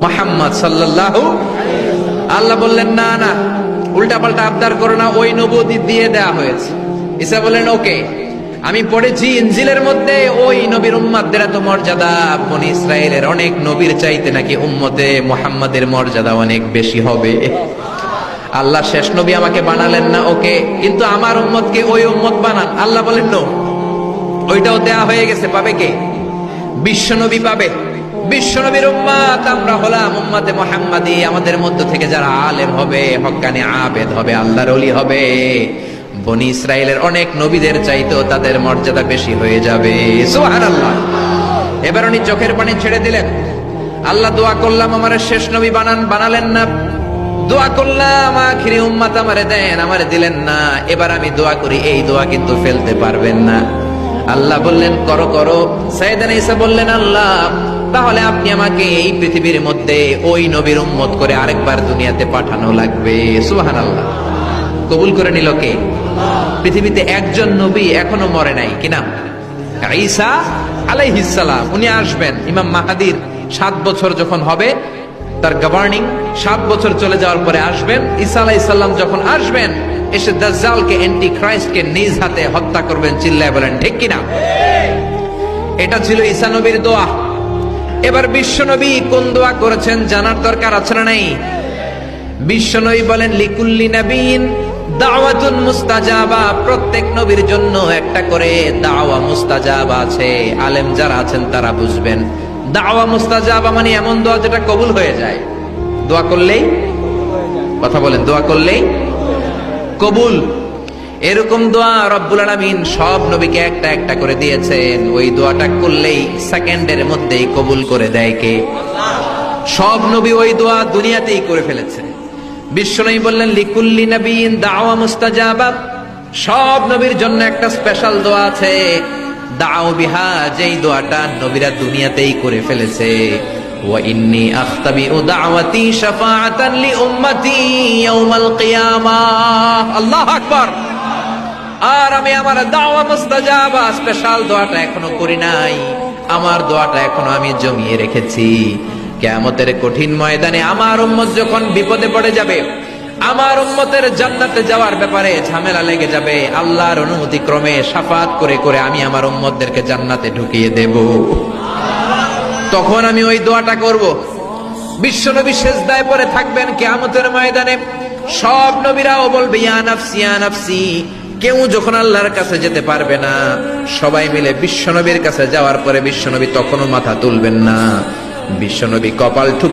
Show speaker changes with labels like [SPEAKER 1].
[SPEAKER 1] মুহাম্মদ সাল্লাল্লাহু আল্লাহ বললেন না না উল্টা পাল্টা আবদার করো না, ওই নবুয়ত দিয়ে দেয়া হয়েছে। ঈসা বললেন ওকে, আমি পড়েছি ইনজিলের মধ্যে ওই নবীর উম্মতদের এত মর্যাদা, বনি ইসরাইলের অনেক নবীর চাইতে নাকি উম্মতে মুহাম্মাদের মর্যাদা অনেক বেশি হবে। আল্লাহ শেষ নবী আমাকে বানালেন না ওকে, কিন্তু আমার উম্মতকে ওই উম্মত বানান। আল্লাহ বলেন নো, ওইটাও দেয়া হয়ে গেছে, পাবে কে? বিশ্ব নবী পাবে। বিশ্বনবীর উম্মত আমরা হলাম উম্মতে মুহাম্মাদি। আমাদের মধ্য থেকে যারা আলেম হবে, হক্কানি আবেদ হবে, আল্লাহর ওলি হবে, বনি ইসরাইলের অনেক নবীদের চাইতেও তাদের মর্যাদা বেশি হয়ে যাবে। সুবহানাল্লাহ। এবার উনি চোখের পানি ছেড়ে দিলেন। আল্লাহ দোয়া করলাম আমার শেষ নবী বানান, বানালেন না। দোয়া করলাম আখিরি উম্মত আমারে দেন, আমারে দিলেন না। এবার আমি দোয়া করি, এই দোয়া কিন্তু ফেলতে পারবেন না। আল্লাহ বললেন করো করো। সাইয়েদনা ঈসা বললেন আল্লাহ তাহলে আপনি আমাকে এই পৃথিবীর মধ্যে ওই নবীর উম্মত করে আরেকবার দুনিয়াতে পাঠানো লাগবে। সুবহানাল্লাহ। কবুল করে নিল কে? পৃথিবীতে একজন নবী এখনো মরে নাই, কি নাম? ঈসা আলাইহিস সালাম। উনি আসবেন ইমাম মাহদির 7 বছর যখন হবে, তার গভর্নিং 7 বছর চলে যাওয়ার পরে আসবেন। ঈসা আলাইহিস সালাম যখন আসবেন, এসে দাজ্জালকে, অ্যান্টি ক্রাইস্টকে নিজ হাতে হত্যা করবেন। চিল্লায় বলেন ঠিক কিনা? এটা ছিল ঈসা নবীর দোয়া। এবার বিশ্বনবী কোন দোয়া করেছেন জানার দরকার আছে না নাই? বিশ্বনবী বলেন লিকুল্লি নাবিয়িন দাওয়াতুন মুস্তাজাবা। প্রত্যেক নবীর জন্য একটা করে দাওয়া মুস্তাজাবা আছে। আলেম যারা আছেন তারা বুঝবেন, দাওয়া মুস্তাজাবা মানে এমন দোয়া যেটা কবুল হয়ে যায়। দোয়া করলেই, কথা বলেন, দোয়া করলেই কবুল। এরকম দোয়া রব্বুল আলামিন সব নবীকে একটা একটা করে দিয়েছেন। ওই দোয়াটা করলেই সেকেন্ডের মধ্যেই কবুল করে দেয় কে? সব নবী ওই দোয়া দুনিয়াতেই করে ফেলেছেন। বিশ্বনবী বললেন লিকুল্লি নাবিয়িন দাওয়া মুস্তাজাবা। সব নবীর জন্য একটা স্পেশাল দোয়া আছে, দাও বিহা, যেই দোয়াটা নবীরা দুনিয়াতেই করে ফেলেছে। ওয়া ইন্নী আখতাবিউ দাওয়াতি শাফাআতান লি উম্মতি ইয়াউমাল কিয়ামাহ। আল্লাহু আকবার। আর আমি আমার দাওয়া মুস্তাজাবা স্পেশাল দোয়াটা এখনো করি নাই। আমার দোয়াটা এখনো আমি জমিয়ে রেখেছি। কিয়ামতের কঠিন ময়দানে আমার উম্মত যখন বিপদে পড়ে যাবে, আমার উম্মতের জান্নাতে যাওয়ার ব্যাপারে ঝামেলা লেগে যাবে, আল্লাহর অনুমতি ক্রমে শাফাত করে করে আমি আমার উম্মতদেরকে জান্নাতে ঢুকিয়ে দেব। তখন আমি ওই দোয়াটা করব। বিশ্বনবী সিজদায় পড়ে থাকবেন কিয়ামতের ময়দানে। সব নবীরাও বলবে ইয়া নাফসি ইয়া নাফসি। কেউ যখন আল্লাহর কাছে যেতে পারবে না, সবাই মিলে বিশ্বনবীর কাছে যাওয়ার পরে বিশ্বনবী তখনও মাথা তুলবেন না। বিশ্বনবী কপাল